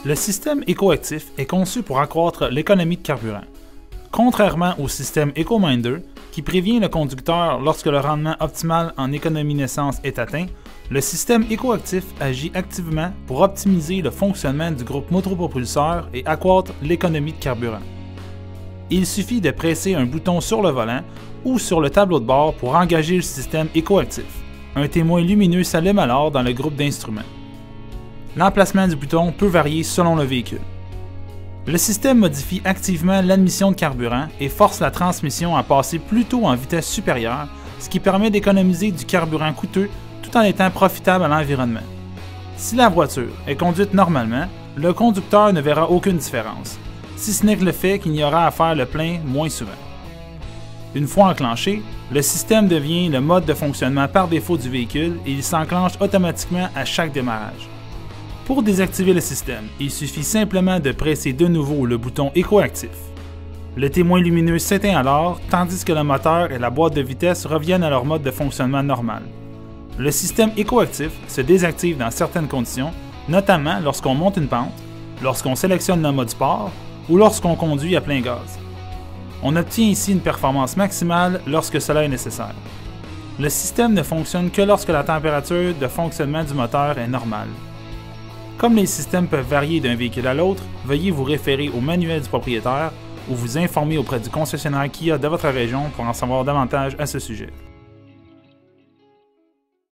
Le système écoactif est conçu pour accroître l'économie de carburant. Contrairement au système EcoMinder, qui prévient le conducteur lorsque le rendement optimal en économie d'essence est atteint, le système écoactif agit activement pour optimiser le fonctionnement du groupe motopropulseur et accroître l'économie de carburant. Il suffit de presser un bouton sur le volant ou sur le tableau de bord pour engager le système écoactif. Un témoin lumineux s'allume alors dans le groupe d'instruments. L'emplacement du bouton peut varier selon le véhicule. Le système modifie activement l'admission de carburant et force la transmission à passer plutôt en vitesse supérieure, ce qui permet d'économiser du carburant coûteux tout en étant profitable à l'environnement. Si la voiture est conduite normalement, le conducteur ne verra aucune différence, si ce n'est que le fait qu'il y aura à faire le plein moins souvent. Une fois enclenché, le système devient le mode de fonctionnement par défaut du véhicule et il s'enclenche automatiquement à chaque démarrage. Pour désactiver le système, il suffit simplement de presser de nouveau le bouton écoactif. Le témoin lumineux s'éteint alors, tandis que le moteur et la boîte de vitesse reviennent à leur mode de fonctionnement normal. Le système écoactif se désactive dans certaines conditions, notamment lorsqu'on monte une pente, lorsqu'on sélectionne le mode sport ou lorsqu'on conduit à plein gaz. On obtient ici une performance maximale lorsque cela est nécessaire. Le système ne fonctionne que lorsque la température de fonctionnement du moteur est normale. Comme les systèmes peuvent varier d'un véhicule à l'autre, veuillez vous référer au manuel du propriétaire ou vous informer auprès du concessionnaire Kia de votre région pour en savoir davantage à ce sujet.